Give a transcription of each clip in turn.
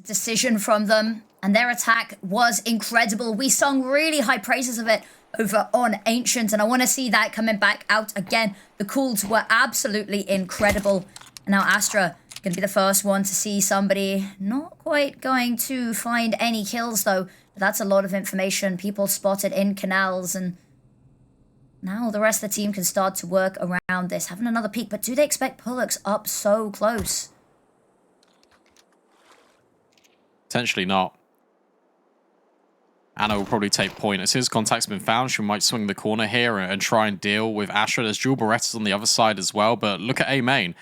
decision from them, and their attack was incredible. We sung really high praises of it over on Ancient, and I want to see that coming back out again. The calls were absolutely incredible. And now Astra going to be the first one to see somebody not quite going to find any kills, though. But that's a lot of information. People spotted in canals, and now the rest of the team can start to work around this. Having another peek, but do they expect Pullux up so close? Potentially not. Anna will probably take point. As soon as contact's been found, she might swing the corner here and try and deal with Astra. There's dual Berettas on the other side as well, but look at A main.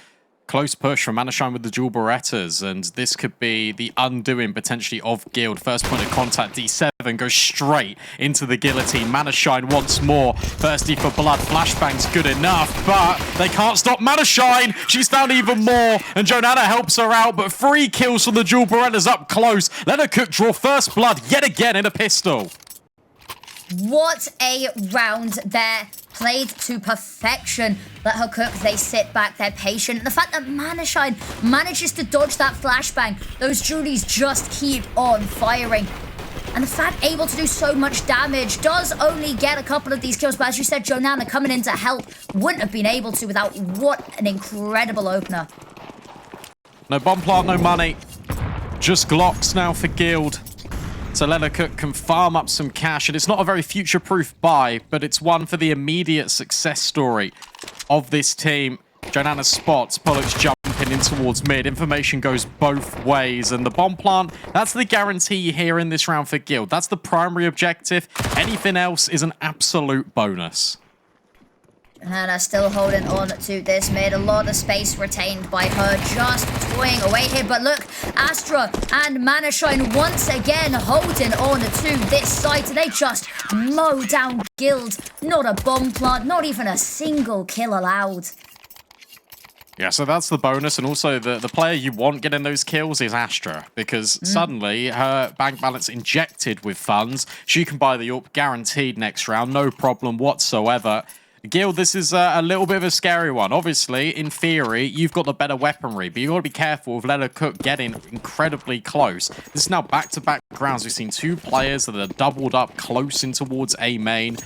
Close push from Manashine with the dual Berettas, and this could be the undoing potentially of Guild. First point of contact, D7 goes straight into the guillotine. Manashine once more, thirsty for blood. Flashbang's good enough, but they can't stop Manashine. She's down even more, and Jonana helps her out, but 3 kills from the dual Berettas up close. Let her cook draw first blood yet again in a pistol. What a round there. Played to perfection. Let her cook. They sit back. They're patient. And the fact that Manashine manages to dodge that flashbang. Those Julies just keep on firing. And the fact able to do so much damage does only get a couple of these kills. But as you said, Jonana coming in to help. Wouldn't have been able to without what an incredible opener. No bomb plant, no money. Just Glocks now for Guild. So Lena Cook can farm up some cash, and it's not a very future-proof buy, but it's one for the immediate success story of this team. Jonana spots Pullux jumping in towards mid. Information goes both ways, and the bomb plant, that's the guarantee here in this round for Guild. That's the primary objective. Anything else is an absolute bonus. Hannah still holding on to this mid. A lot of space retained by her, just toying away here. But look, Astra and Manashine once again holding on to this site. They just mow down Guild. Not a bomb plant, not even a single kill allowed. Yeah, so that's the bonus, and also the player you want getting those kills is Astra, because suddenly her bank balance injected with funds. She can buy the AWP guaranteed next round, no problem whatsoever. Guild, this is a little bit of a scary one. Obviously, in theory, you've got the better weaponry, but you've got to be careful with Lena Cook getting incredibly close. This is now back-to-back rounds. We've seen 2 players that are doubled up close in towards A main,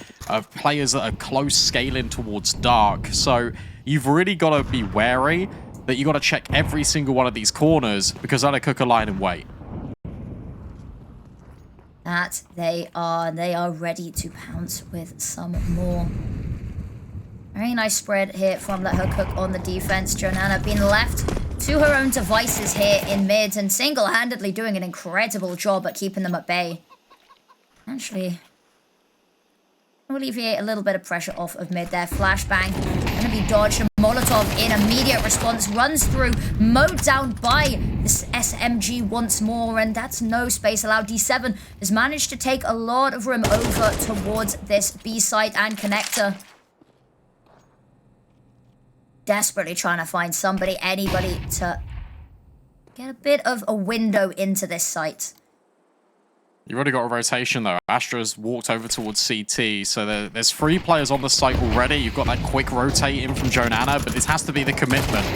players that are close scaling towards dark. So you've really got to be wary that you've got to check every single one of these corners, because Lena Cook are lying in wait. That they are ready to pounce with some more. Very nice spread here from Let Her Cook on the defense. Jonana being left to her own devices here in mid and single-handedly doing an incredible job at keeping them at bay. Actually, alleviate a little bit of pressure off of mid there. Flashbang going to be dodged. Molotov in immediate response runs through, mowed down by this SMG once more, and that's no space allowed. D7 has managed to take a lot of room over towards this B site and connector. Desperately trying to find somebody, anybody to get a bit of a window into this site. You've already got a rotation though. Astra's walked over towards CT, so there's 3 players on the site already. You've got that quick rotate in from Jonana, but this has to be the commitment.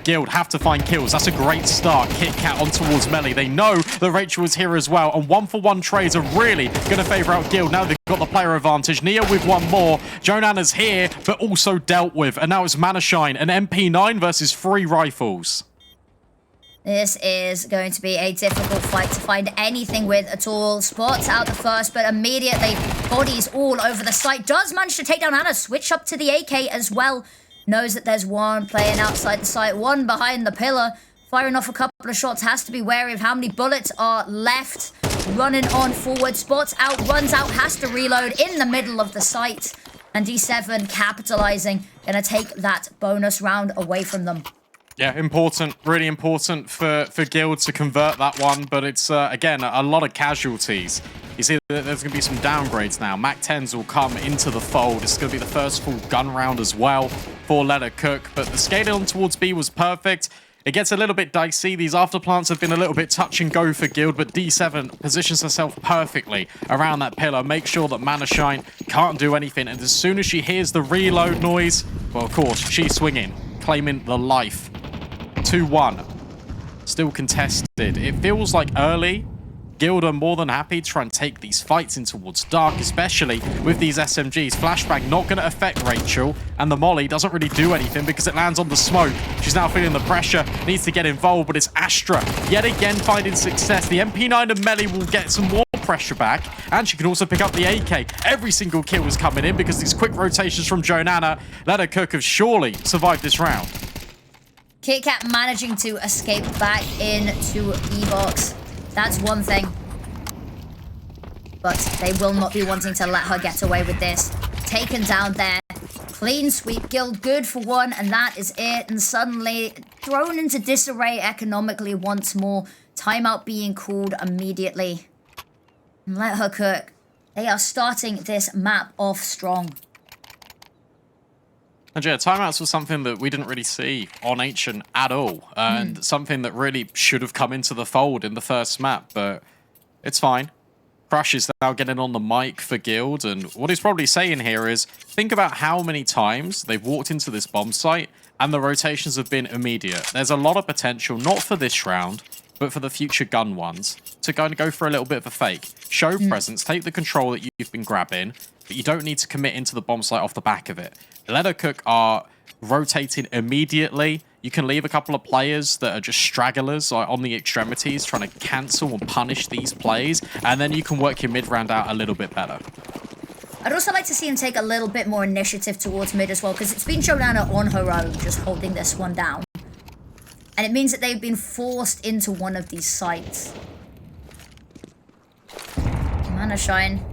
Guild have to find kills. That's a great start. Kit Kat on towards Meli. They know that Rachel is here as well, and 1-for-1 trades are really going to favour out Guild. Now they've got the player advantage. Nia with 1 more. Jonana's here, but also dealt with, and now it's Manashine, an MP9 versus 3 rifles. This is going to be a difficult fight to find anything with at all. Spots out the first, but immediately bodies all over the site. Does manage to take down Anna. Switch up to the AK as well. Knows that there's 1 playing outside the site, 1 behind the pillar. Firing off a couple of shots. Has to be wary of how many bullets are left. Running on forward. Spots out, runs out, has to reload in the middle of the site. And D7 capitalizing. Gonna take that bonus round away from them. Yeah, important, really important for Guild to convert that one, but it's, again, a lot of casualties. You see, there's going to be some downgrades now. MAC-10s will come into the fold. It's going to be the first full gun round as well for Lena Cook, but the scaling on towards B was perfect. It gets a little bit dicey. These afterplants have been a little bit touch and go for Guild, but D7 positions herself perfectly around that pillar. Make sure that Manashine can't do anything, and as soon as she hears the reload noise, well, of course, she's swinging, claiming the life. 2-1. still contested. It feels like early, Guild are more than happy to try and take these fights in towards dark, especially with these SMGs. Flashbang not going to affect Rachel, and the molly doesn't really do anything because it lands on the smoke. She's now feeling the pressure, needs to get involved, but it's Astra yet again finding success. The MP9 and Meli will get some more pressure back, and she can also pick up the AK. Every single kill is coming in because these quick rotations from Jonana. Let her cook have surely survived this round. KitKat managing to escape back into E-Box. That's one thing. But they will not be wanting to let her get away with this. Taken down there. Clean sweep. Guild good for one, and that is it. And suddenly thrown into disarray economically once more. Timeout being called immediately. And let her cook. They are starting this map off strong. And yeah, timeouts was something that we didn't really see on Ancient at all. And something that really should have come into the fold in the first map, but it's fine. Crush is now getting on the mic for Guild, and what he's probably saying here is, think about how many times they've walked into this bomb site, and the rotations have been immediate. There's a lot of potential, not for this round, but for the future gun ones, to go for a little bit of a fake. Show presence, take the control that you've been grabbing, but you don't need to commit into the bomb site off the back of it. Let her cook are rotating immediately. You can leave a couple of players that are just stragglers on the extremities, trying to cancel and punish these plays, and then you can work your mid-round out a little bit better. I'd also like to see him take a little bit more initiative towards mid as well, because it's been Jonana on her own, just holding this one down. And it means that they've been forced into one of these sites. Mana Shine.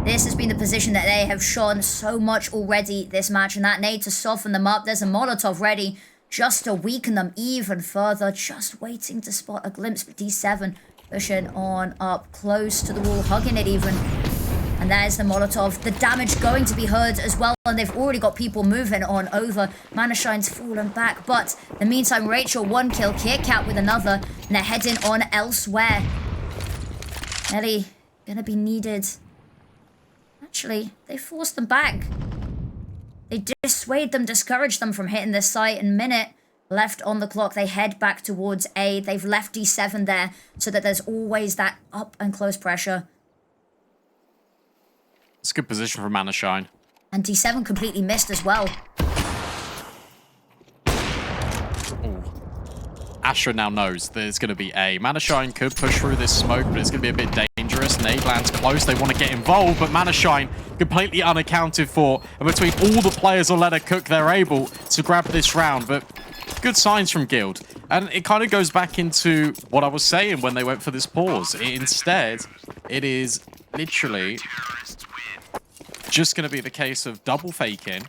This has been the position that they have shown so much already this match, and that nade to soften them up. There's a Molotov ready just to weaken them even further, just waiting to spot a glimpse. But D7 pushing on up close to the wall, hugging it even. And there's the Molotov. The damage going to be heard as well, and they've already got people moving on over. Mana Shine's fallen back, but in the meantime, Rachel, one kill, KitKat with another, and they're heading on elsewhere. Meli gonna be needed. Actually, they forced them back. They dissuade them, discourage them from hitting this site. And minute left on the clock, they head back towards A. They've left D7 there so that there's always that up and close pressure. It's a good position for Mana Shine. And D7 completely missed as well. Ooh. Astra now knows that it's going to be A. Mana Shine could push through this smoke, but it's going to be a bit dangerous. Nade lands close. They want to get involved, but Mana Shine completely unaccounted for. And between all the players on Let Her Cook, they're able to grab this round. But good signs from Guild. And it kind of goes back into what I was saying when they went for this pause. Instead, it is literally just going to be the case of double faking,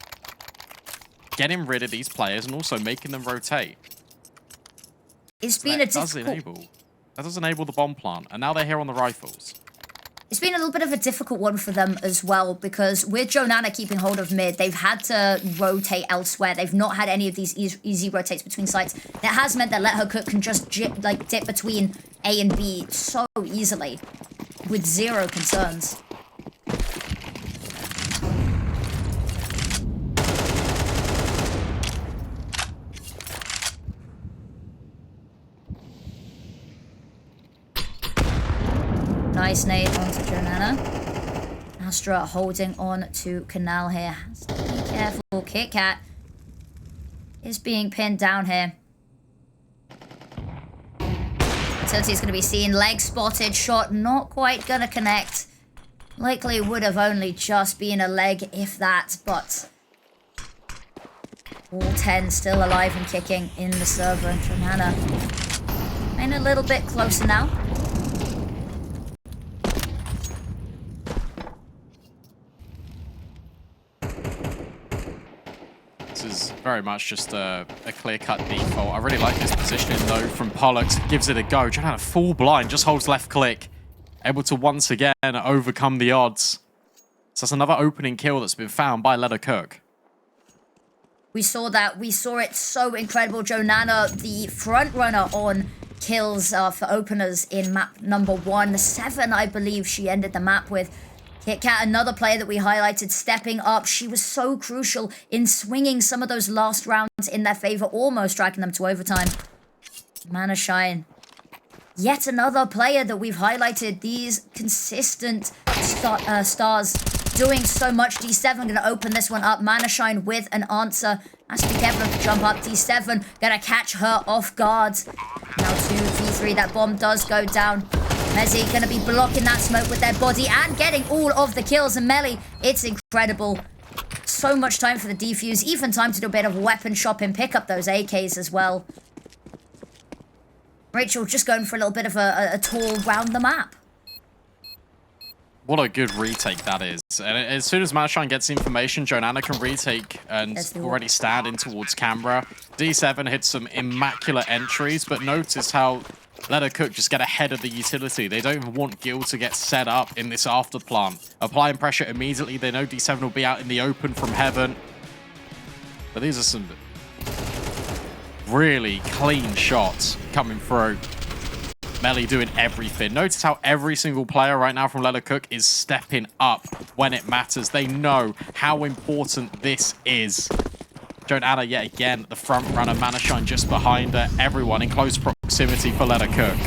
getting rid of these players, and also making them rotate. It's been a difficult... That does enable the bomb plant, and now they're here on the rifles. It's been a little bit of a difficult one for them as well, because with Jonana keeping hold of mid, they've had to rotate elsewhere. They've not had any of these easy rotates between sites. That has meant that Let Her Cook can just dip between A and B so easily, with zero concerns. Nice nade onto Jonana. Astra holding on to Canal here. Has to be careful. KitKat is being pinned down here. Utility is going to be seen. Leg spotted. Shot not quite going to connect. Likely would have only just been a leg, if that. But all 10 still alive and kicking in the server. And Jonana in a little bit closer now. Is very much just a clear-cut default. I really like this positioning, though, from Pollux. Gives it a go. Jonana full blind, just holds left click. Able to once again overcome the odds. So that's another opening kill that's been found by Let Her Cook. We saw that. We saw it so incredible. Jonana, the front runner on kills for openers in map number 1. 7, I believe, she ended the map with. KitKat, another player that we highlighted, stepping up. She was so crucial in swinging some of those last rounds in their favor, almost dragging them to overtime. Manashine. Yet another player that we've highlighted. These consistent stars doing so much. D7 gonna open this one up. Manashine with an answer. Has to be careful to jump up. D7 gonna catch her off guard. Now 2v3. That bomb does go down. Mezi gonna be blocking that smoke with their body and getting all of the kills. And meli, it's incredible. So much time for the defuse. Even time to do a bit of weapon shopping. Pick up those AKs as well. Rachel just going for a little bit of a tour round the map. What a good retake that is. And as soon as Manashine gets information, Jonanna can retake and already stand in towards Canberra. D7 hits some immaculate entries, but notice how Let Her Cook just get ahead of the utility. They don't even want Gil to get set up in this after plant. Applying pressure immediately. They know D7 will be out in the open from heaven. But these are some really clean shots coming through. meli doing everything. Notice how every single player right now from Let Her Cook is stepping up when it matters. They know how important this is. Jonanna yet again, the front runner, Manashine just behind her. Everyone in close proximity for Let Her Cook.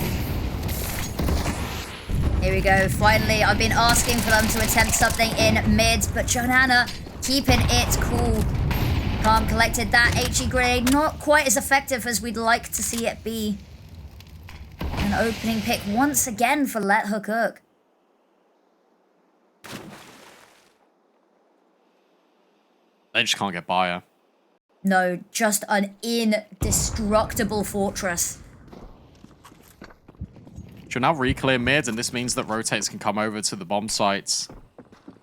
Here we go. Finally, I've been asking for them to attempt something in mid, but Jonanna keeping it cool. Calm collected that HE grenade. Not quite as effective as we'd like to see it be. An opening pick once again for Let Her Cook. They just can't get by her. No, just an indestructible fortress. She'll now re-clear mid, and this means that rotates can come over to the bomb sites.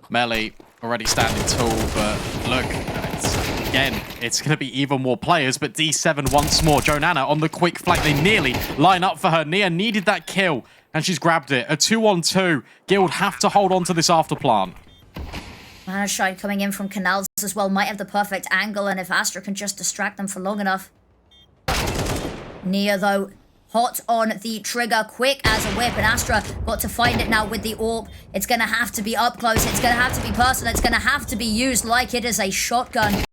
meli already standing tall, but look, again, it's going to be even more players, but D7 once more. Jonanna on the quick flank. They nearly line up for her. Nia needed that kill, and she's grabbed it. A 2-on-2. Guild have to hold on to this after plant. Manashine coming in from canals as well. Might have the perfect angle, and if Astra can just distract them for long enough. Nia, though, hot on the trigger, quick as a whip, and Astra got to find it now with the AWP. It's going to have to be up close. It's going to have to be personal. It's going to have to be used like it is a shotgun.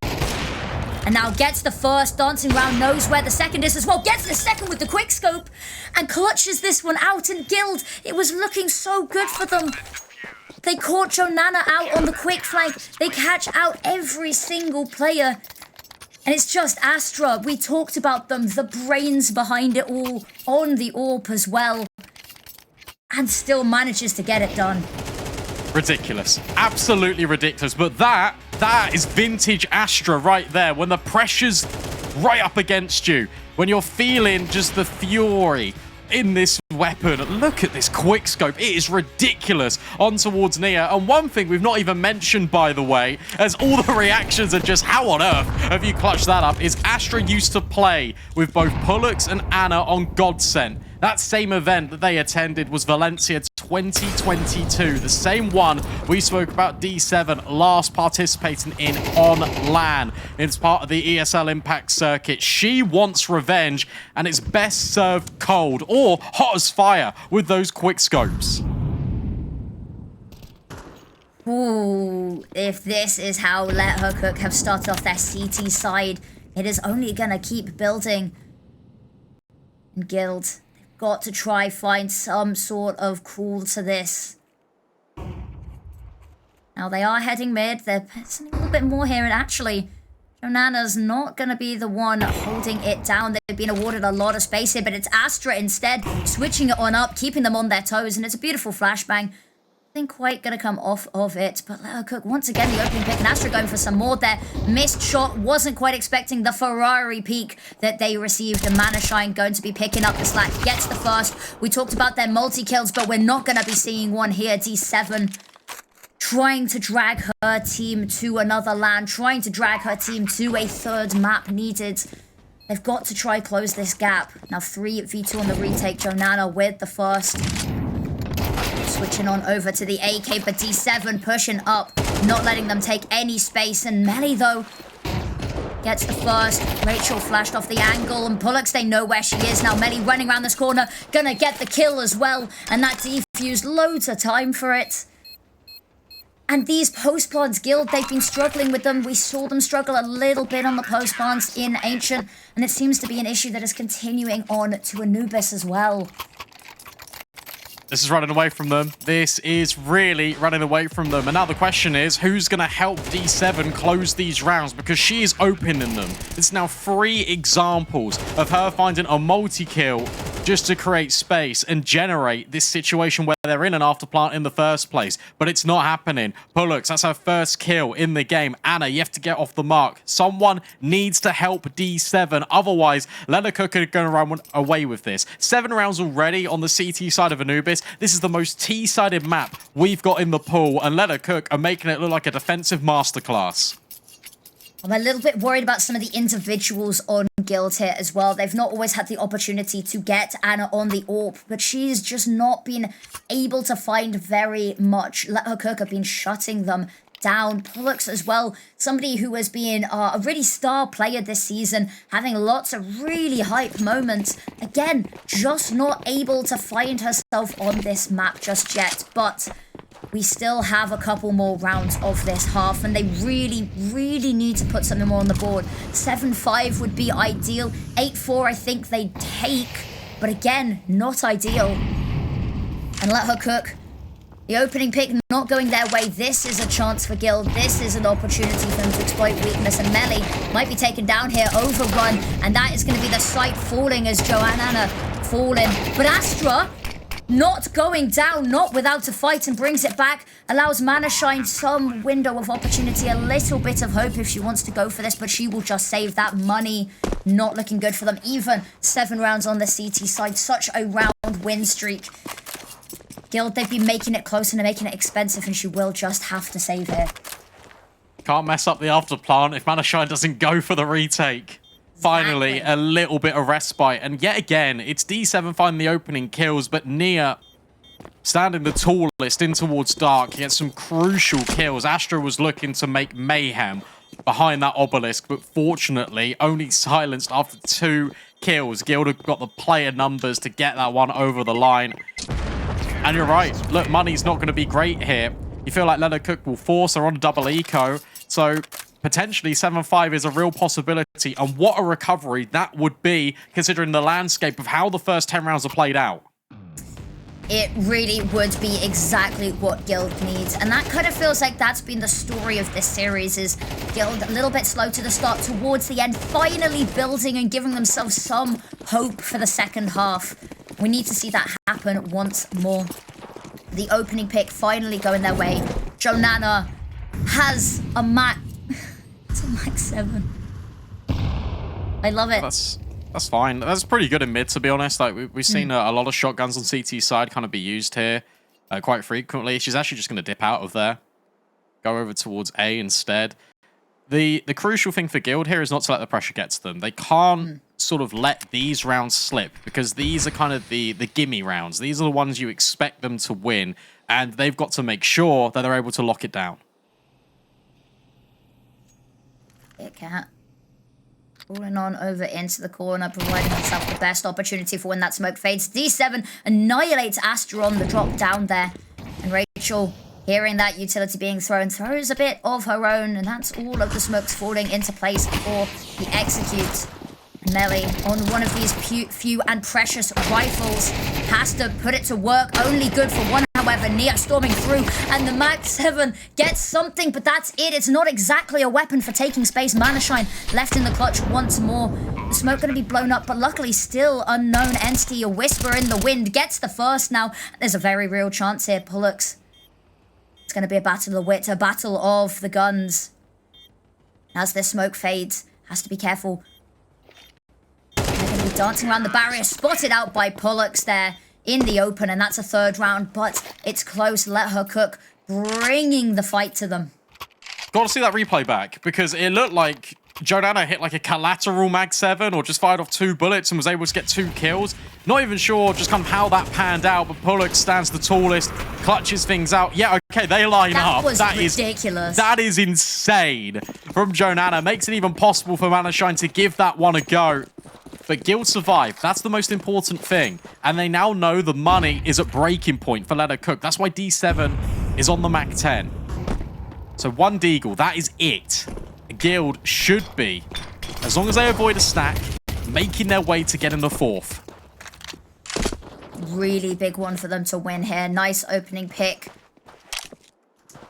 And now gets the first, dancing around, knows where the second is as well. Gets the second with the quick scope and clutches this one out. And Guild, it was looking so good for them. They caught Jonanna out on the quick flank. They catch out every single player. And it's just Astra. We talked about them, the brains behind it all, on the AWP as well. And still manages to get it done. Ridiculous. Absolutely ridiculous. But that is vintage Astra right there. When the pressure's right up against you. When you're feeling just the fury in this weapon. Look at this quick scope. It is ridiculous on towards Nia. And one thing we've not even mentioned, by the way, as all the reactions are just, how on earth have you clutched that up, is Astra used to play with both Pullux and Anna on Godsent. That same event that they attended was Valencia 2022, the same one we spoke about D7 last participating in on LAN. It's part of the ESL Impact circuit. She wants revenge, and it's best served cold or hot as fire with those quick scopes. Ooh, if this is how Let Her Cook have started off their CT side, it is only gonna keep building. And Guild, got to try find some sort of cool to this. Now they are heading mid. They're a little bit more here, and actually Jonanna's not going to be the one holding it down. They've been awarded a lot of space here, but it's Astra instead switching it on up, keeping them on their toes, and it's a beautiful flashbang. Nothing quite going to come off of it, but Let Her Cook once again the opening pick, and Astra going for some more there. Missed shot, wasn't quite expecting the Ferrari peak that they received, and Manashine going to be picking up the slack, gets the first. We talked about their multi-kills, but we're not going to be seeing one here. D7 trying to drag her team to another LAN, trying to drag her team to a third map needed. They've got to try close this gap. Now 3v2 on the retake, Jonanna with the first. Switching on over to the AK, but D7 pushing up, not letting them take any space. And meli, though, gets the first. Rachel flashed off the angle, and Pullux, they know where she is now. meli running around this corner, gonna get the kill as well. And that defused, loads of time for it. And these post plants, Guild, they've been struggling with them. We saw them struggle a little bit on the post plants in Ancient, and it seems to be an issue that is continuing on to Anubis as well. This is running away from them. This is really running away from them. And now the question is, who's going to help D7 close these rounds? Because she is opening them. It's now 3 examples of her finding a multi-kill just to create space and generate this situation where they're in an afterplant in the first place. But it's not happening. Pullux, that's her first kill in the game. Anna, you have to get off the mark. Someone needs to help D7. Otherwise, Cook are going to run away with this. 7 rounds already on the CT side of Anubis. This is the most T-sided map we've got in the pool, and Cook are making it look like a defensive masterclass. I'm a little bit worried about some of the individuals on Guild here as well. They've not always had the opportunity to get Anna on the AWP, but she's just not been able to find very much. Cook have been shutting them down. Pullux as well, somebody who has been a really star player this season, having lots of really hype moments. Again, just not able to find herself on this map just yet, but we still have a couple more rounds of this half, and they really, really need to put something more on the board. 7-5 would be ideal. 8-4, I think they'd take, but again, not ideal. And Cook. The opening pick not going their way. This is a chance for Guild. This is an opportunity for them to exploit weakness. And Meli might be taken down here. Overrun. And that is going to be the site falling as Joanna falling. But Astra not going down, not without a fight, and brings it back. Allows Manashine some window of opportunity, a little bit of hope if she wants to go for this, but she will just save that money. Not looking good for them. Even 7 rounds on the CT side. Such a round win streak. Guild, they've been making it close and they're making it expensive, and she will just have to save it. Can't mess up the afterplant if Manashine doesn't go for the retake. Finally, a little bit of respite. And yet again, it's D7 finding the opening kills, but Nia standing the tallest in towards Dark. He gets some crucial kills. Astra was looking to make mayhem behind that obelisk, but fortunately only silenced after 2 kills. Guild have got the player numbers to get that one over the line. And you're right. Look, money's not going to be great here. You feel like Cook will force her on double eco. So potentially 7-5 is a real possibility. And what a recovery that would be, considering the landscape of how the first 10 rounds are played out. It really would be exactly what Guild needs. And that kind of feels like that's been the story of this series, is Guild a little bit slow to the start, towards the end, finally building and giving themselves some hope for the second half. We need to see that happen once more. The opening pick finally going their way. Jonana has a max. It's a max 7. I love it. That's fine. That's pretty good in mid, to be honest. Like we've seen a lot of shotguns on CT side kind of be used here quite frequently. She's actually just going to dip out of there, go over towards A instead. The crucial thing for Guild here is not to let the pressure get to them. They can't sort of let these rounds slip, because these are kind of the gimme rounds. These are the ones you expect them to win, and they've got to make sure that they're able to lock it down. Cat falling on over into the corner, providing himself the best opportunity for when that smoke fades. D7 annihilates Astra on the drop down there, and Rachel, hearing that utility being thrown, throws a bit of her own, and that's all of the smokes falling into place for the execute. Meli on one of these few and precious rifles has to put it to work. Only good for one, however. Nia storming through, and the Max 7 gets something, but that's it. It's not exactly a weapon for taking space. Manashine left in the clutch once more. The smoke going to be blown up, but luckily still unknown entity. A whisper in the wind gets the first now. There's a very real chance here. Pullux. It's going to be a battle of the wits, a battle of the guns. As this smoke fades, has to be careful. They're going to be dancing around the barrier, spotted out by Pullux there in the open, and that's a 3rd round, but it's close. Let her cook, bringing the fight to them. Got to see that replay back, because it looked like Jonana hit like a collateral mag 7 or just fired off 2 bullets and was able to get 2 kills. Not even sure just kind of how that panned out, but Pullux stands the tallest, clutches things out. Yeah, okay, they line up. That was ridiculous. That is insane from Jonana. Makes it even possible for Manashine to give that one a go. But Guild survived. That's the most important thing. And they now know the money is at breaking point for Cook. That's why D7 is on the Mac 10. So 1 deagle, that is it. A guild should be, as long as they avoid a stack, making their way to getting the 4th. Really big one for them to win here. Nice opening pick.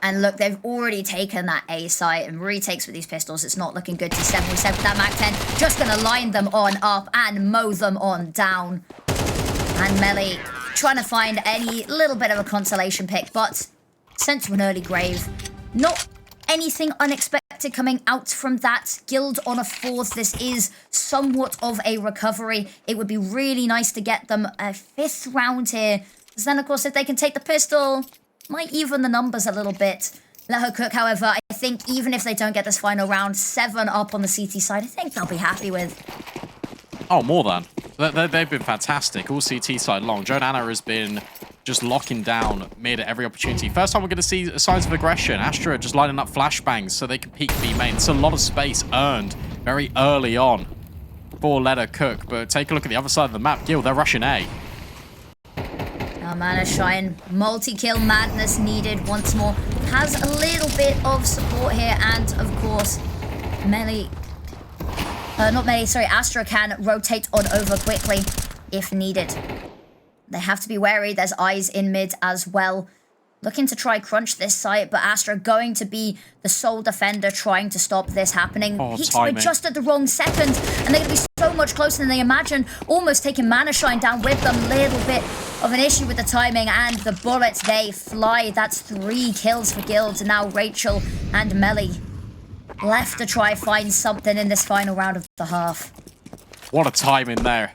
And look, they've already taken that A site, and retakes with these pistols. It's not looking good to 7. We said with that Mac-10, just going to line them on up and mow them on down. And meli trying to find any little bit of a consolation pick, but sent to an early grave. Not anything unexpected coming out from that. Guild on a 4th. This is somewhat of a recovery. It would be really nice to get them a 5th round here. Because then, of course, if they can take the pistol, might even the numbers a little bit. Let her cook, however, I think even if they don't get this final round, 7 up on the CT side, I think they'll be happy with. Oh, more than. They've been fantastic. All CT side long. Joan Anna has been just locking down mid at every opportunity. First time we're going to see signs of aggression. Astra just lining up flashbangs so they can peek B main. It's a lot of space earned very early on for Let Her Cook. But take a look at the other side of the map. Guild, they're rushing A. Mana Shine, multi-kill madness needed once more. Has a little bit of support here, and of course, Astra can rotate on over quickly if needed. They have to be wary. There's eyes in mid as well. Looking to try crunch this site, but Astra going to be the sole defender trying to stop this happening. Peaks were just at the wrong second, and they're going to be so much closer than they imagined. Almost taking Mana Shine down with them. Little bit of an issue with the timing, and the bullets, they fly. That's 3 kills for Guild. And now Rachel and meli left to try find something in this final round of the half. What a time in there.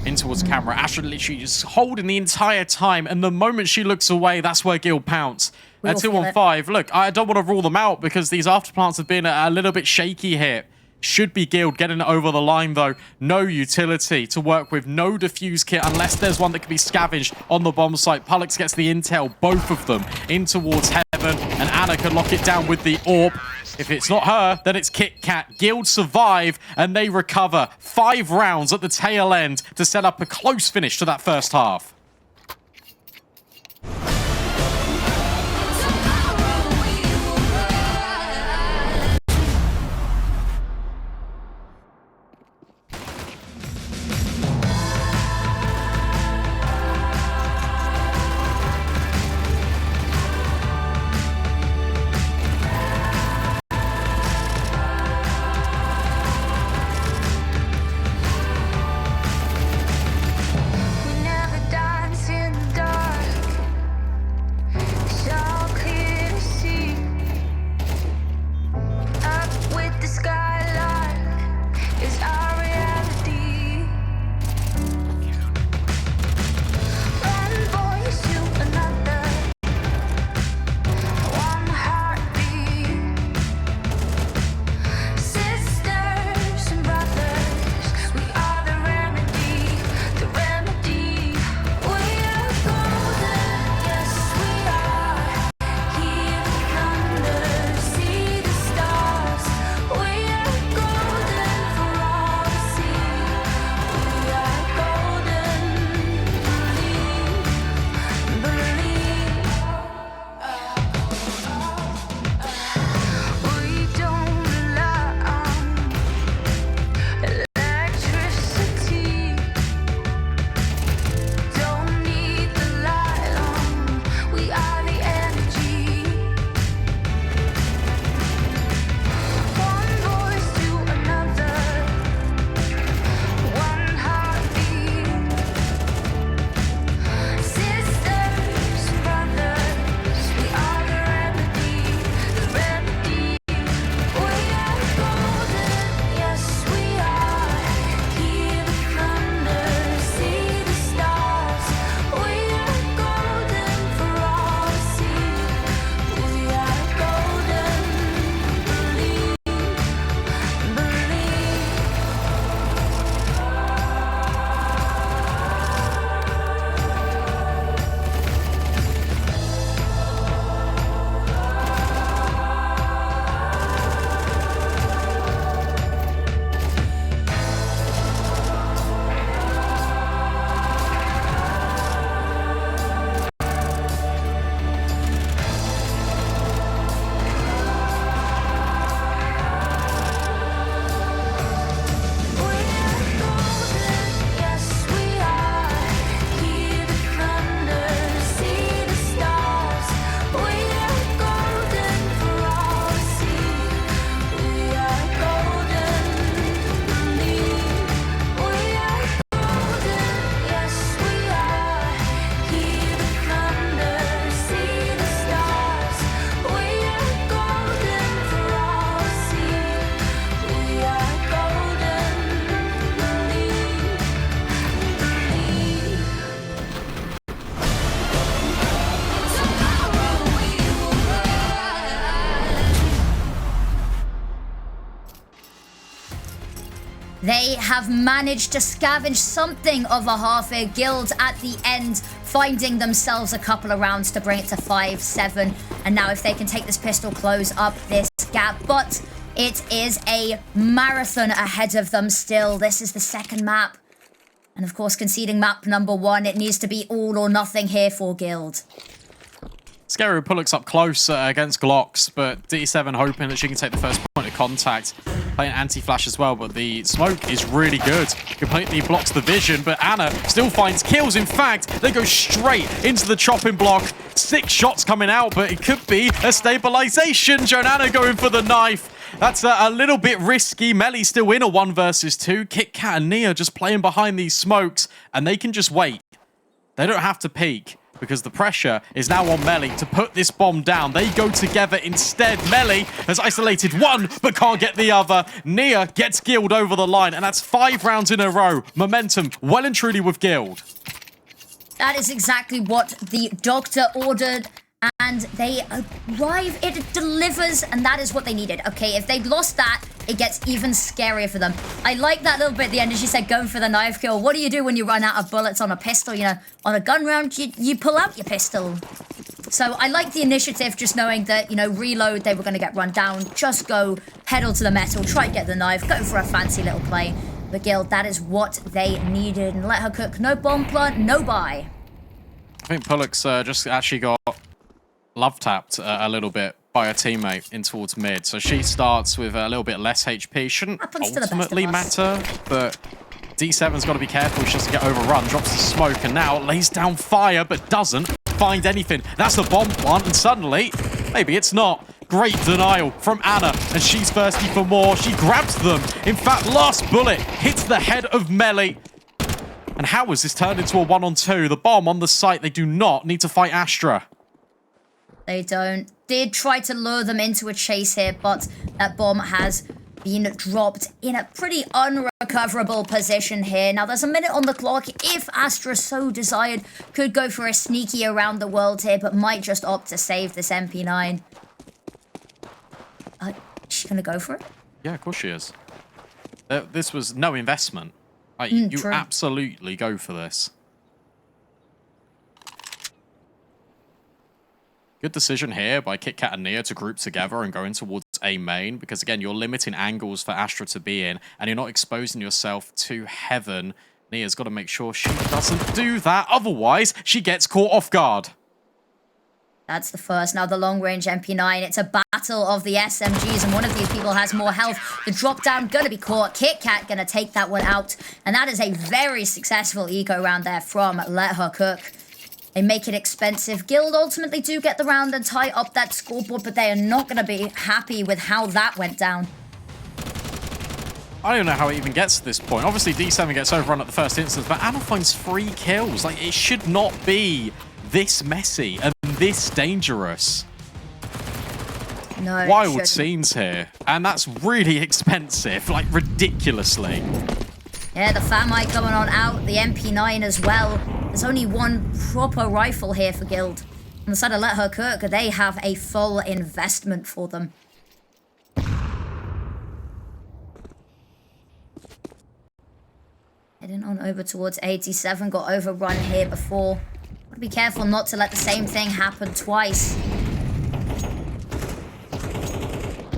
In towards camera. Astra literally just holding the entire time, and the moment she looks away, that's where Guild pounce. At 2-on-5. Look, I don't want to rule them out because these afterplants have been a little bit shaky here. Should be Guild getting it over the line, though. No utility to work with. No defuse kit unless there's one that can be scavenged on the bomb site. Pullux gets the intel, both of them, in towards heaven, and Anna can lock it down with the AWP. If it's not her, then it's Kit Kat. Guild survive, and they recover. 5 rounds at the tail end to set up a close finish to that first half. They have managed to scavenge something of a half a Guild at the end, finding themselves a couple of rounds to bring it to 5-7. And now if they can take this pistol, close up this gap. But it is a marathon ahead of them still. This is the second map. And of course, conceding map number 1, it needs to be all or nothing here for Guild. Scary Pullocks up close against Glocks, but D7 hoping that she can take the first point of contact. Playing anti-flash as well, but the smoke is really good. Completely blocks the vision, but Anna still finds kills. In fact, they go straight into the chopping block. 6 shots coming out, but it could be a stabilization. Jonanna going for the knife. That's a little bit risky. Meli still in a 1 versus 2. Kit Kat and Nia just playing behind these smokes, and they can just wait. They don't have to peek, because the pressure is now on Meli to put this bomb down. They go together instead. Meli has isolated one, but can't get the other. Nia gets Guild over the line, and that's 5 rounds in a row. Momentum well and truly with Guild. That is exactly what the doctor ordered, and they arrive, it delivers, and that is what they needed. Okay, if they'd lost that, it gets even scarier for them. I like that little bit at the end, as she said, going for the knife kill. What do you do when you run out of bullets on a pistol? You know, on a gun round, you pull out your pistol. So I like the initiative, just knowing that, you know, reload, they were going to get run down. Just go pedal to the metal, try and get the knife, go for a fancy little play. But Guild, that is what they needed. And let her cook. No bomb plant, no buy. I think Pullocks just actually got love tapped a little bit by a teammate in towards mid. So she starts with a little bit less HP. Shouldn't ultimately matter, but D7's got to be careful. She doesn't get overrun. Drops the smoke and now lays down fire, but doesn't find anything. That's the bomb plant, and suddenly, maybe it's not. Great denial from Anna, and she's thirsty for more. She grabs them. In fact, last bullet hits the head of Meli. And how has this turned into a 1-on-2? The bomb on the site. They do not need to fight Astra. They don't. Did try to lure them into a chase here, but that bomb has been dropped in a pretty unrecoverable position here. Now, there's a minute on the clock. If Astra so desired, could go for a sneaky around the world here, but might just opt to save this MP9. She's gonna go for it? Yeah, of course she is. This was no investment. Like, you true. Absolutely go for this. Good decision here by Kit Kat and Nia to group together and go in towards A main, because again, you're limiting angles for Astra to be in, and you're not exposing yourself to heaven. Nia's got to make sure she doesn't do that, otherwise she gets caught off guard. That's the first. Now the long-range MP9. It's a battle of the SMGs, and one of these people has more health. The drop-down gonna be caught. Kit Kat gonna take that one out, and that is a very successful eco round there from Let Her Cook. They make it expensive. Guild ultimately do get the round and tie up that scoreboard, but they are not going to be happy with how that went down. I don't know how it even gets to this point. Obviously, D7 gets overrun at the first instance, but Anna finds 3 kills. Like, it should not be this messy and this dangerous. No, Wild scenes here. And that's really expensive, like, ridiculously. Yeah, the Famite coming on out, the MP9 as well. There's only one proper rifle here for Guild. On the side of Let Her Cook, they have a full investment for them. Heading on over towards 87, got overrun here before. Gotta be careful not to let the same thing happen twice.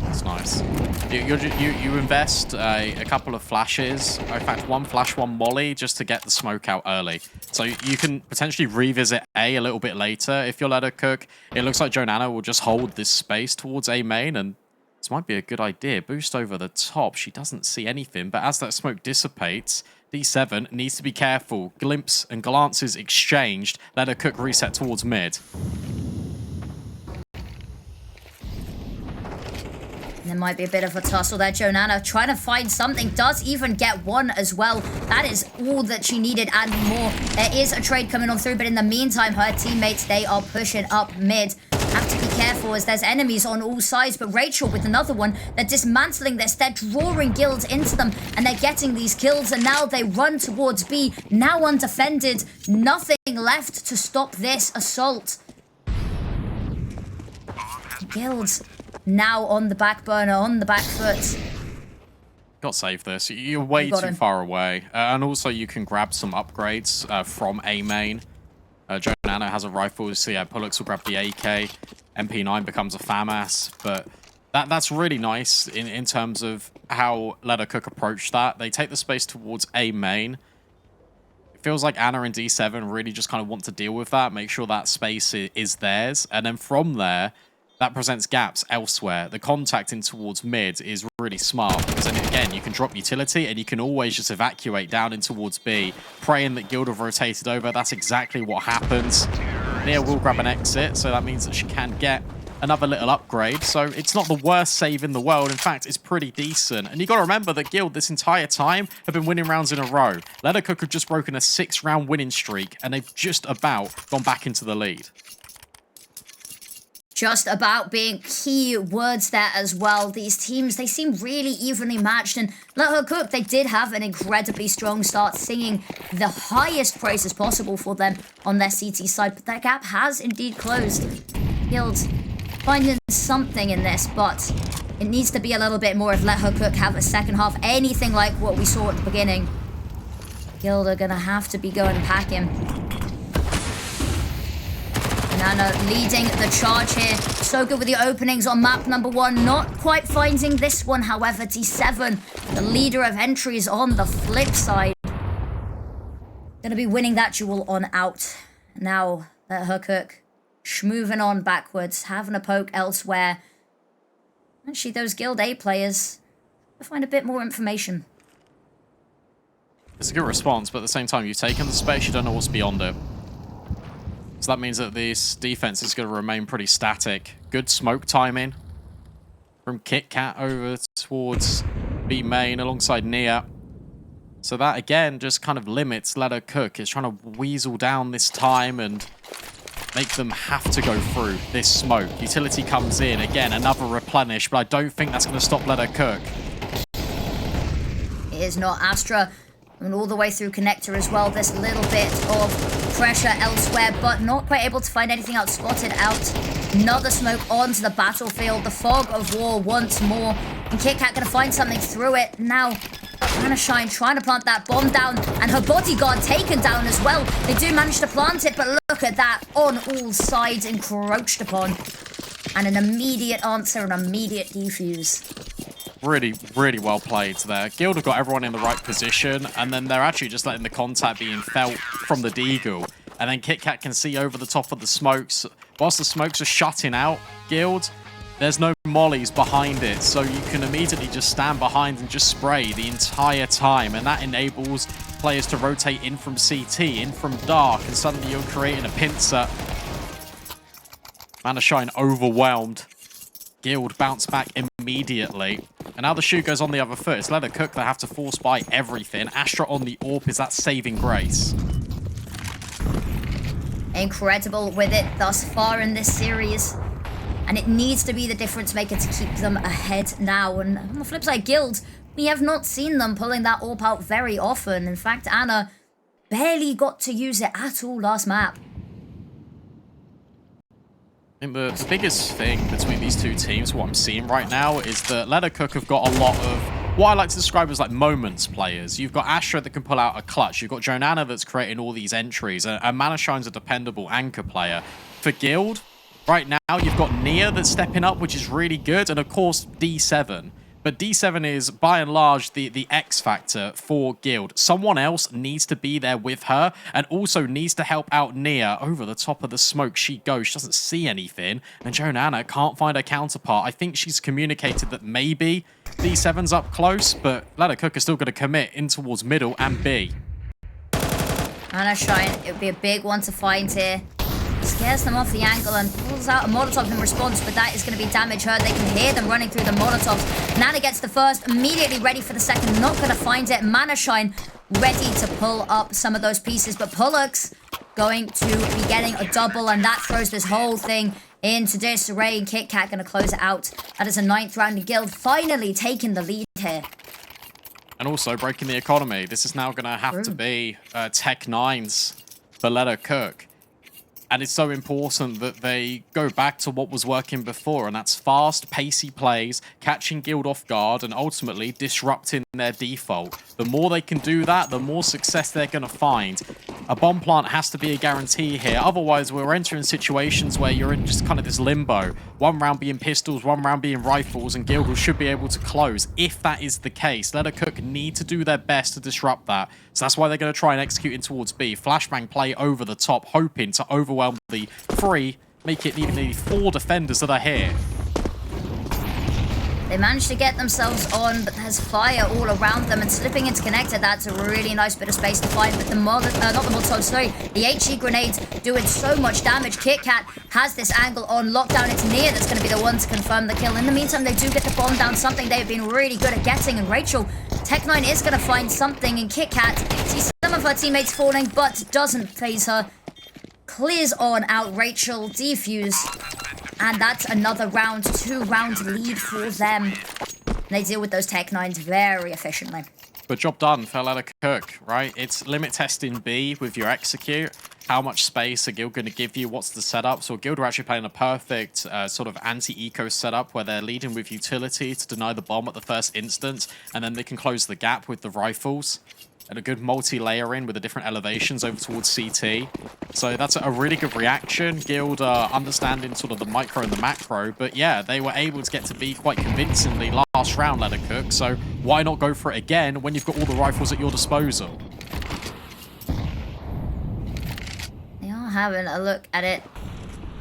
That's nice. You invest a couple of flashes, in fact 1 flash, 1 molly, just to get the smoke out early. So you can potentially revisit A little bit later if you'll let her cook. It looks like Jonanna will just hold this space towards A main, and this might be a good idea. Boost over the top. She doesn't see anything, but as that smoke dissipates, D7 needs to be careful. Glimpse and glances exchanged. Let her cook reset towards mid. There might be a bit of a tussle there. Jonanna trying to find something. Does even get one as well. That is all that she needed and more. There is a trade coming on through, but in the meantime, her teammates, they are pushing up mid. Have to be careful as there's enemies on all sides, but Rachel with another one. They're dismantling this. They're drawing Guilds into them, and they're getting these kills, and now they run towards B. Now undefended. Nothing left to stop this assault. Guilds now on the back burner, on the back foot. Got to save this. You're way too far away. And also, you can grab some upgrades from A main. Joe Nano has a rifle, so yeah, Pullux will grab the AK. MP9 becomes a FAMAS. But that's really nice in terms of how Let Her Cook approached that. They take the space towards A main. It feels like Ana and D7 really just kind of want to deal with that, make sure that space is theirs. And then from there, that presents gaps elsewhere. The contacting towards mid is really smart because then again, you can drop utility and you can always just evacuate down in towards B, praying that Guild have rotated over. That's exactly what happens. Nia will grab an exit, so that means that she can get another little upgrade. So it's not the worst save in the world. In fact, it's pretty decent. And you got to remember that Guild this entire time have been winning rounds in a row. Let Her Cook have just broken a 6-round winning streak and they've just about gone back into the lead. Just about being key words there as well. These teams, they seem really evenly matched. And Let Her Cook, they did have an incredibly strong start, singing the highest praises possible for them on their CT side. But that gap has indeed closed. Guild finding something in this, but it needs to be a little bit more if Let Her Cook have a second half anything like what we saw at the beginning. Guild are going to have to be going packing. Nana leading the charge here. So good with the openings on map number 1. Not quite finding this one, however. D7, the leader of entries on the flip side. Gonna be winning that duel on out. Now, Let Her Cook schmoving on backwards, having a poke elsewhere. Actually, those Guild A players, I'll find a bit more information. It's a good response, but at the same time, you've taken the space, you don't know what's beyond it. So that means that this defense is going to remain pretty static. Good smoke timing from KitKat over towards B main alongside Nia. So that, again, just kind of limits Let Her Cook. It's trying to weasel down this time and make them have to go through this smoke. Utility comes in. Again, another replenish, but I don't think that's going to stop Let Her Cook. It is not. Astra and all the way through connector as well. This little bit of pressure elsewhere, but not quite able to find anything out. Spotted out. Another smoke onto the battlefield. The fog of war once more. And KitKat gonna find something through it. Now, Shine trying to plant that bomb down, and her bodyguard taken down as well. They do manage to plant it, but look at that. On all sides, encroached upon. And an immediate answer, an immediate defuse. Really, really well played there. Guild have got everyone in the right position, and then they're actually just letting the contact being felt from the Deagle. And then KitKat can see over the top of the smokes. Whilst the smokes are shutting out Guild, there's no mollies behind it, so you can immediately just stand behind and just spray the entire time, and that enables players to rotate in from CT, in from Dark, and suddenly you're creating a pincer. Shine overwhelmed. Guild bounce back immediately. And now the shoe goes on the other foot. It's Let Her Cook. They have to force buy everything. Astra on the AWP is that saving grace. Incredible with it thus far in this series. And it needs to be the difference maker to keep them ahead now. And on the flip side, Guild, we have not seen them pulling that AWP out very often. In fact, Ana barely got to use it at all last map. I think the biggest thing between these two teams, what I'm seeing right now, is that Let Her Cook have got a lot of what I like to describe as like moments players. You've got Astra that can pull out a clutch. You've got Jonana that's creating all these entries. And Manashine's a dependable anchor player. For Guild, right now, you've got Nia that's stepping up, which is really good. And of course, D7. But D7 is, by and large, the X factor for Guild. Someone else needs to be there with her and also needs to help out Nia. Over the top of the smoke she goes. She doesn't see anything. And Jonana can't find her counterpart. I think she's communicated that maybe D7's up close, but Let Her Cook is still going to commit in towards middle and B. Shine, it would be a big one to find here. Scares them off the angle and pulls out a Molotov in response, but that is going to be damage heard. They can hear them running through the Molotovs. Nana gets the first, immediately ready for the second. Not going to find it. Manashine ready to pull up some of those pieces, but Pullux going to be getting a double, and that throws this whole thing into disarray. And KitKat going to close it out. That is a 9th round in Guild, finally taking the lead here. And also breaking the economy. This is now going to have to be Tech 9s for Let Her Cook. And it's so important that they go back to what was working before, and that's fast, pacey plays, catching Guild off guard, and ultimately disrupting their default. The more they can do that, the more success they're going to find. A bomb plant has to be a guarantee here. Otherwise, we're entering situations where you're in just kind of this limbo. One round being pistols, one round being rifles, and Guild should be able to close. If that is the case, Cook need to do their best to disrupt that. So that's why they're going to try and execute in towards B. Flashbang play over the top, hoping to overwhelm the 3, make it nearly 4 defenders that are here. They managed to get themselves on, but there's fire all around them, and slipping into connector, that's a really nice bit of space to find. But the the HE grenades doing so much damage. KitKat has this angle on lockdown. It's Nia that's going to be the one to confirm the kill. In the meantime, they do get the bomb down, something they've been really good at getting. And Rachel, Tech9 is going to find something, and KitKat sees some of her teammates falling, but doesn't phase her. Clears on out Rachel, defuse. And that's another round, 2-round lead for them. They deal with those Tech9s very efficiently. But job done for Cook, right? It's limit testing B with your execute. How much space are Guild going to give you? What's the setup? So Guild are actually playing a perfect sort of anti-eco setup where they're leading with utility to deny the bomb at the first instance, and then they can close the gap with the rifles. And a good multi-layering with the different elevations over towards CT. So that's a really good reaction. Guild understanding sort of the micro and the macro. But yeah, they were able to get to B quite convincingly last round, Cook. So why not go for it again when you've got all the rifles at your disposal? They are having a look at it.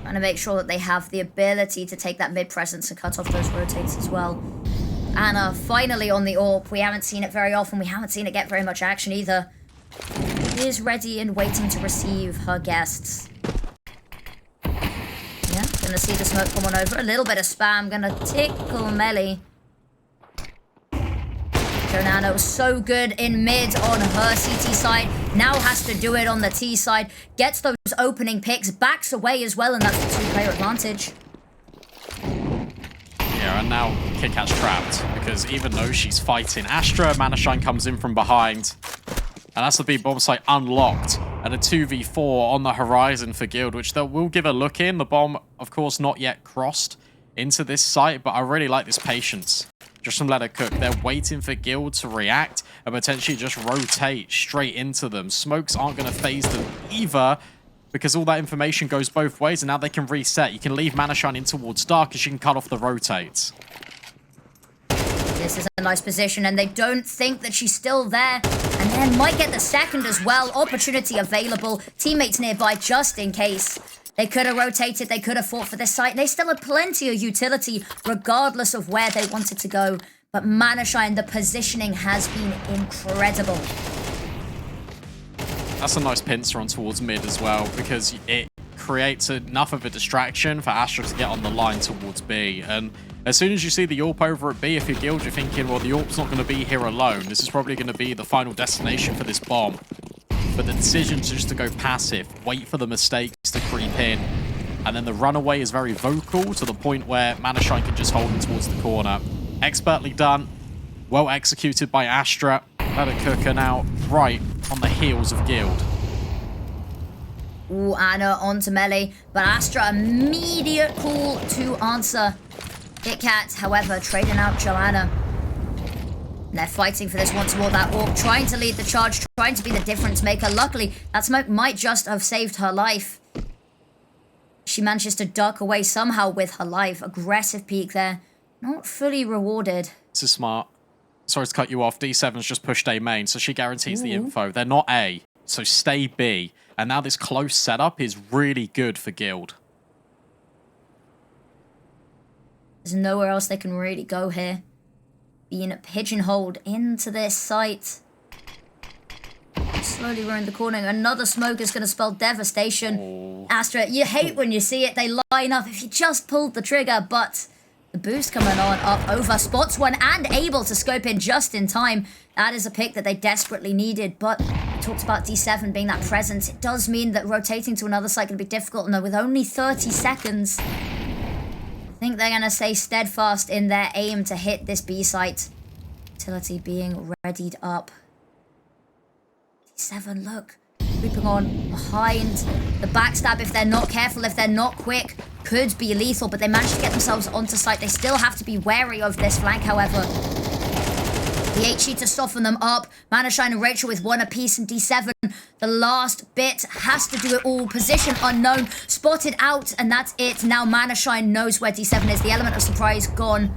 Trying to make sure that they have the ability to take that mid-presence and cut off those rotates as well. Anna finally on the AWP. We haven't seen it very often. We haven't seen it get very much action either. She is ready and waiting to receive her guests. Yeah, gonna see the smoke come on over. A little bit of spam. Gonna tickle Meli. Jonano so good in mid on her CT side. Now has to do it on the T side. Gets those opening picks. Backs away as well, and that's the 2-player advantage. Yeah, and now KitKat's trapped, because even though she's fighting Astra, Manashine comes in from behind. And that's the B bomb site unlocked. And a 2v4 on the horizon for Guild, which they will give a look in. The bomb, of course, not yet crossed into this site, but I really like this patience. Just from Cook. They're waiting for Guild to react and potentially just rotate straight into them. Smokes aren't going to phase them either, because all that information goes both ways, and now they can reset. You can leave Manashine in towards dark, as you can cut off the rotates. This is a nice position, and they don't think that she's still there. And then might get the second as well. Opportunity available. Teammates nearby just in case. They could have rotated. They could have fought for this site. They still had plenty of utility, regardless of where they wanted to go. But Manashine, the positioning has been incredible. That's a nice pincer on towards mid as well, because it creates enough of a distraction for Astra to get on the line towards B. And as soon as you see the AWP over at B, if you're Guild, you're thinking, well, the AWP's not going to be here alone. This is probably going to be the final destination for this bomb. But the decision is just to go passive, wait for the mistakes to creep in. And then the runaway is very vocal to the point where Manashine can just hold him towards the corner. Expertly done. Well executed by Astra. Cook are now right on the heels of Guild. Ooh, Anna onto Meli, but Astra immediate call to answer. KitKat, however, trading out Joanna. And they're fighting for this one toward that walk, trying to lead the charge, trying to be the difference maker. Luckily, that smoke might just have saved her life. She manages to duck away somehow with her life. Aggressive peek there. Not fully rewarded. This is smart. Sorry to cut you off. D7's just pushed A main, so she guarantees the info. They're not A, so stay B. And now this close setup is really good for Guild. There's nowhere else they can really go here. Being pigeonholed into this site. Slowly we're in the corner. Another smoke is going to spell devastation. Oh. Astra, you hate when you see it. They line up if you just pulled the trigger, but the boost coming on up over. Spots one and able to scope in just in time. That is a pick that they desperately needed, but we talked about D7 being that presence. It does mean that rotating to another site can be difficult. No, with only 30 seconds, I think they're going to stay steadfast in their aim to hit this B site. Utility being readied up. D7, look. creeping on behind. The backstab, if they're not careful, if they're not quick, could be lethal, but they managed to get themselves onto site. They still have to be wary of this flank, however. The HE to soften them up. Manashine and Rachel with 1 apiece and D7. The last bit has to do it all. Position unknown. Spotted out, and that's it. Now Manashine knows where D7 is. The element of surprise gone.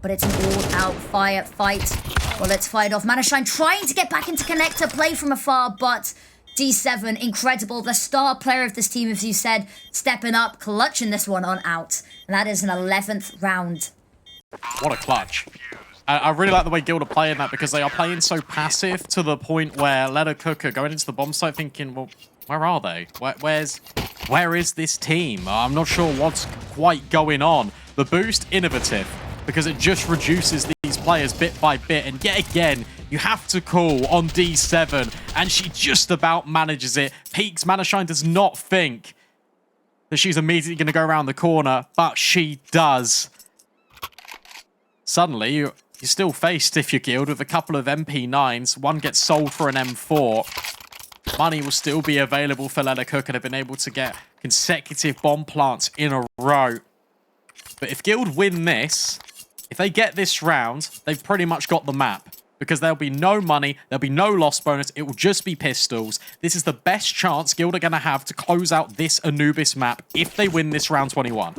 But it's an all-out fight. Well, let's fight off. Manashine trying to get back into connector. Play from afar, but D7, incredible. The star player of this team, as you said, stepping up, clutching this one on out. And that is an 11th round. What a clutch. I really like the way Guild are playing that because they are playing so passive to the point where Leda Cook are going into the bomb site thinking, well, where are they? Where is this team? I'm not sure what's quite going on. The boost, innovative, because it just reduces these players bit by bit. And yet again, you have to call on D7, and she just about manages it. Peaks Manashine does not think that she's immediately going to go around the corner, but she does. Suddenly, you're still faced, if you're Guild, with a couple of MP9s. One gets sold for an M4. Money will still be available for Leda Cook and have been able to get consecutive bomb plants in a row. But if Guild win this, if they get this round, they've pretty much got the map. Because there'll be no money, there'll be no loss bonus, it will just be pistols. This is the best chance Guild are going to have to close out this Anubis map if they win this round 21.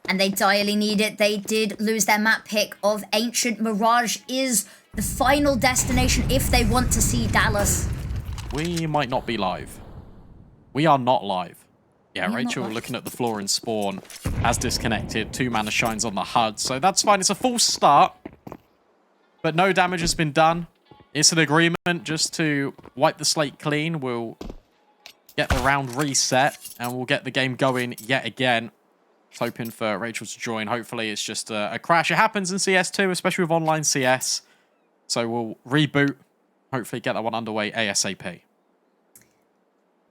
And they direly need it. They did lose their map pick of Ancient Mirage is the final destination if they want to see Dallas. We might not be live. We are not live. Yeah, Rachel looking at the floor in spawn has disconnected. 2 mana shines on the HUD, so that's fine. It's a full start, but no damage has been done. It's an agreement just to wipe the slate clean. We'll get the round reset and we'll get the game going yet again. Hoping for Rachel to join. Hopefully it's just a crash. It happens in CS2, especially with online CS. So we'll reboot. Hopefully get that one underway ASAP.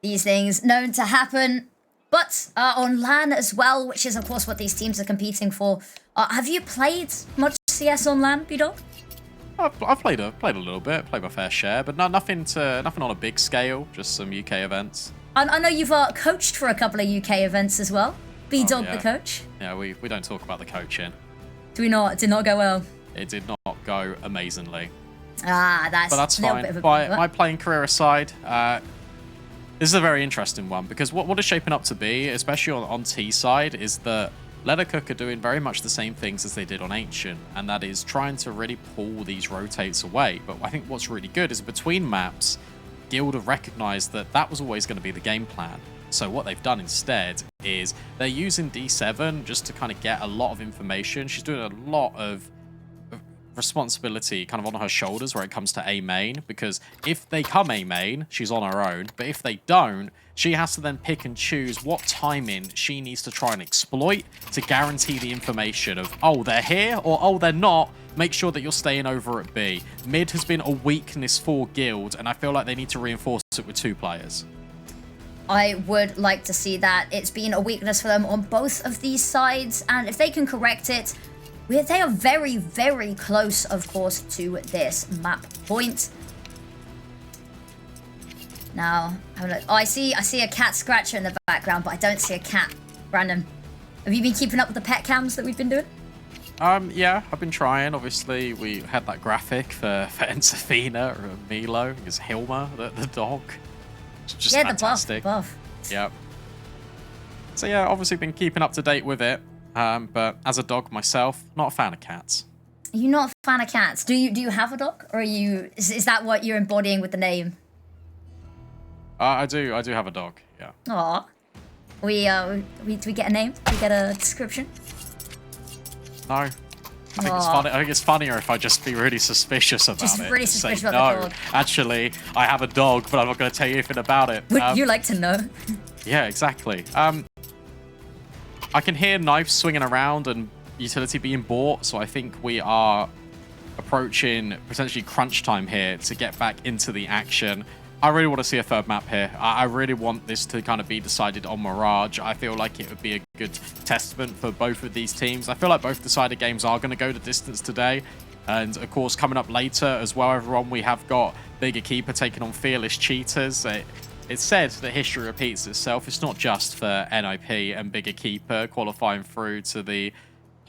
These things known to happen. But on LAN as well, which is of course what these teams are competing for. Have you played much CS on LAN, B-Dog? I've played a little bit. Played my fair share, but nothing on a big scale. Just some UK events. I know you've coached for a couple of UK events as well. B-Dog, yeah. The coach? Yeah, we don't talk about the coaching. Do we not? It did not go well. It did not go amazingly. But that's fine. My playing career aside, this is a very interesting one because what is shaping up to be, especially on T side, is that Leda Cook are doing very much the same things as they did on Ancient, and that is trying to really pull these rotates away. But I think what's really good is between maps, Guild have recognized that that was always going to be the game plan. So what they've done instead is they're using D7 just to kind of get a lot of information. She's doing a lot of responsibility kind of on her shoulders where it comes to A main, because if they come A main, she's on her own. But if they don't, she has to then pick and choose what timing she needs to try and exploit to guarantee the information of, oh, they're here, or oh, they're not. Make sure that you're staying over at B. Mid has been a weakness for Guild, and I feel like they need to reinforce it with 2 players. I would like to see that. It's been a weakness for them on both of these sides, and if they can correct it, they are very, very close, of course, to this map point. Now, I see a cat scratcher in the background, but I don't see a cat. Brandon, have you been keeping up with the pet cams that we've been doing? Yeah, I've been trying. Obviously, we had that graphic for Ensafina or Milo, is Hilma, the dog. Just fantastic. The buff. Yep. So yeah, obviously been keeping up to date with it. But as a dog myself, not a fan of cats. Are you not a fan of cats? Do you have a dog, or are you? Is that what you're embodying with the name? I do have a dog. Yeah. Aw. Do we get a name? Do we get a description? No. I think it's funny. I think it's funnier if I just be really suspicious about it. Just really suspicious about the dog. Actually, I have a dog, but I'm not going to tell you anything about it. Would you like to know? Yeah, exactly. I can hear knives swinging around and utility being bought, so I think we are approaching potentially crunch time here to get back into the action. I really want to see a 3rd map here. I really want this to kind of be decided on Mirage. I feel like it would be a good testament for both of these teams. I feel like both decided games are going to go the distance today. And of course, coming up later as well, everyone, we have got Bigger Keeper taking on Fearless Cheaters. It's said that history repeats itself. It's not just for NIP and Bigger Keeper qualifying through to the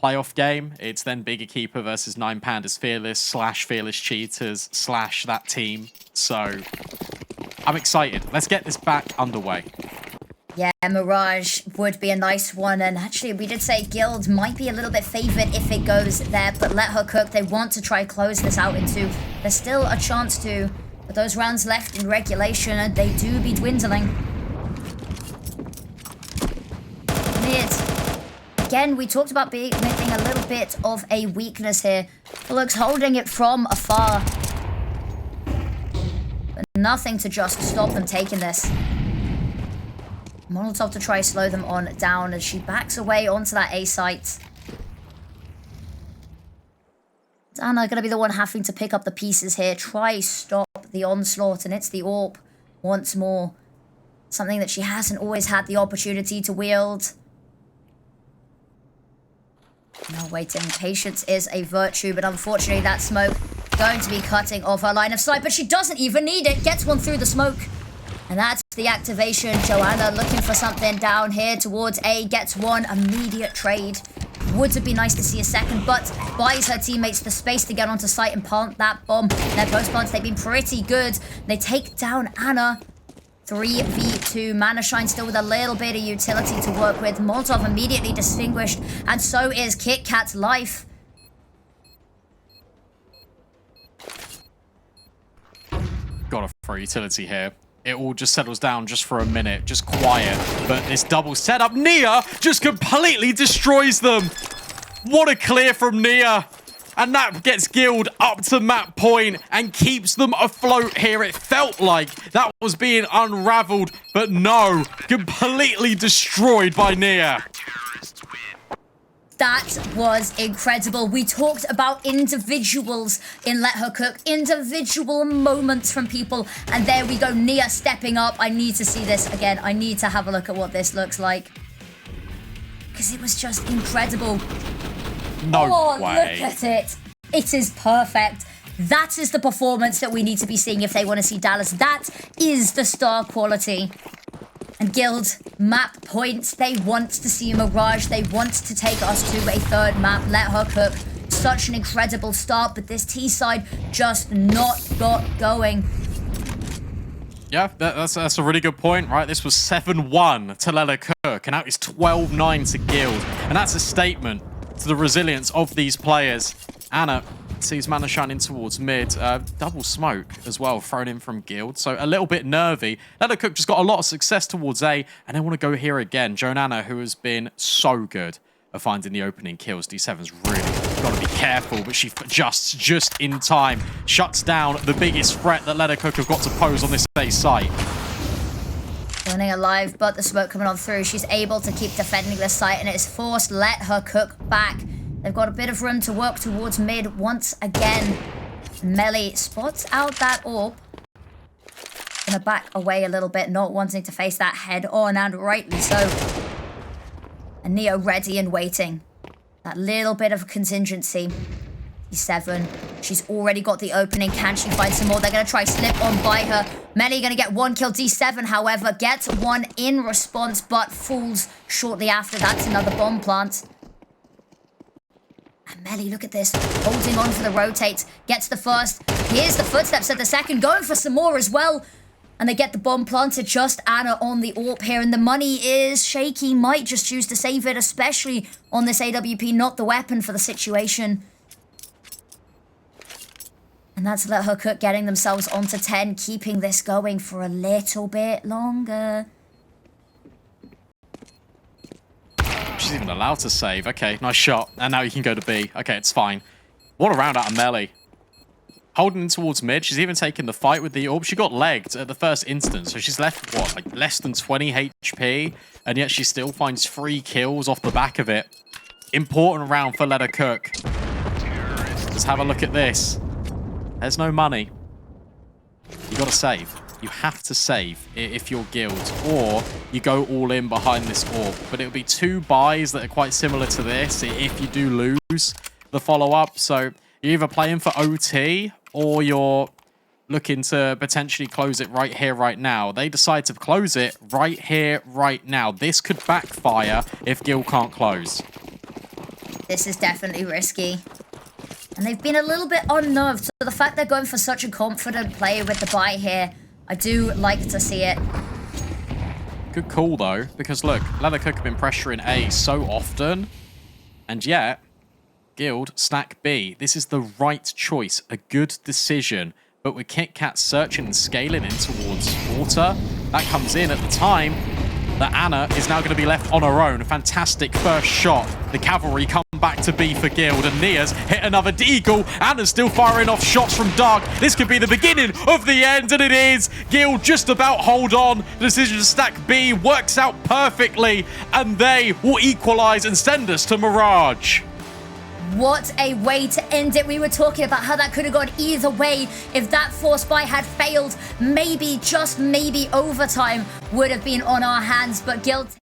playoff game. It's then Bigger Keeper versus 9 Pandas Fearless / Fearless Cheaters / that team. So I'm excited. Let's get this back underway. Yeah, Mirage would be a nice one, and actually we did say Guild might be a little bit favored if it goes there, but let her cook. They want to try close this out into. There's still a chance to, but those rounds left in regulation, and they do be dwindling. Mid. Again, we talked about being a little bit of a weakness here. Looks holding it from afar. But nothing to just stop them taking this. Molotov to try slow them on down as she backs away onto that A site. Anna gonna be the one having to pick up the pieces here. Try stop the onslaught, and it's the AWP once more. Something that she hasn't always had the opportunity to wield. No waiting. Patience is a virtue, but unfortunately that smoke going to be cutting off her line of sight, but she doesn't even need it. Gets one through the smoke. And that's the activation. Joanna looking for something down here towards A. Gets one immediate trade. Would have been nice to see a second, but buys her teammates the space to get onto site and plant that bomb. Their post plants, they've been pretty good. They take down Anna. 3v2. Mana Shine still with a little bit of utility to work with. Molotov immediately distinguished, and so is Kit Kat's life. Gotta throw utility here. It all just settles down just for a minute, just quiet. But this double setup, Nia just completely destroys them. What a clear from Nia. And that gets Guild up to map point and keeps them afloat here. It felt like that was being unraveled, but no, completely destroyed by Nia. That was incredible. We talked about individuals in Let Her Cook, individual moments from people, and there we go, Nia stepping up. I need to see this again. I need to have a look at what this looks like, because it was just incredible. No way. Look at it. It is perfect. That is the performance that we need to be seeing if they want to see Dallas. That is the star quality. And Guild, map points, they want to see Mirage, they want to take us to a third map, Let Her Cook. Such an incredible start, but this T side just not got going. Yeah, that's a really good point, right? This was 7-1 to Let Her Cook, and now it's 12-9 to Guild. And that's a statement to the resilience of these players. Anna sees Mana shining towards mid. Double smoke as well, thrown in from Guild. So a little bit nervy. Let Her Cook just got a lot of success towards A, and they want to go here again. Joanna, who has been so good at finding the opening kills. D7's really got to be careful, but she adjusts just in time. Shuts down the biggest threat that Let Her Cook have got to pose on this A site. Running alive, but the smoke coming on through. She's able to keep defending this site, and it's forced Let Her Cook back. They've got a bit of room to work towards mid once again. Meli spots out that AWP. Gonna back away a little bit, not wanting to face that head on, and rightly so. And Neo ready and waiting. That little bit of contingency. D7. She's already got the opening. Can she find some more? They're going to try slip on by her. Meli going to get one kill. D7, however, gets one in response, but falls shortly after. That's another bomb plant. And Meli, look at this. Holding on for the rotate. Gets the first. Here's the footsteps at the second. Going for some more as well. And they get the bomb planted. Just Anna on the AWP here. And the money is shaky. Might just choose to save it, especially on this AWP. Not the weapon for the situation. And that's Let Her Cook getting themselves onto 10, keeping this going for a little bit longer. She's even allowed to save. Okay, nice shot. And now you can go to B. Okay, it's fine. What a round out of Meli. Holding in towards mid. She's even taken the fight with the AWP. She got legged at the first instance. So she's left, what, like less than 20 HP? And yet she still finds 3 kills off the back of it. Important round for Let Her Cook. Let's have a look at this. There's no money. You gotta save. You have to save if you're Guild, or you go all in behind this AWP. But it'll be 2 buys that are quite similar to this if you do lose the follow-up. So You're either playing for OT or you're looking to potentially close it right here, right now. They decide to close it right here, right now. This could backfire if Gil can't close. This is definitely risky. And they've been a little bit unnerved. So the fact they're going for such a confident play with the buy here, I do like to see it. Good call, though, because look, Leathercook have been pressuring A so often, and yet, Guild stack B. This is the right choice, a good decision. But with KitKat searching and scaling in towards water, that comes in at the time that Anna is now going to be left on her own. Fantastic first shot. The cavalry come back to B for Guild, and Nia's hit another deagle. Anna's still firing off shots from Dark. This could be the beginning of the end, and it is. Guild just about hold on. The decision to stack B works out perfectly, and they will equalize and send us to Mirage. What a way to end it. We were talking about how that could have gone either way. If that force buy had failed, maybe, just maybe, overtime would have been on our hands. But Guild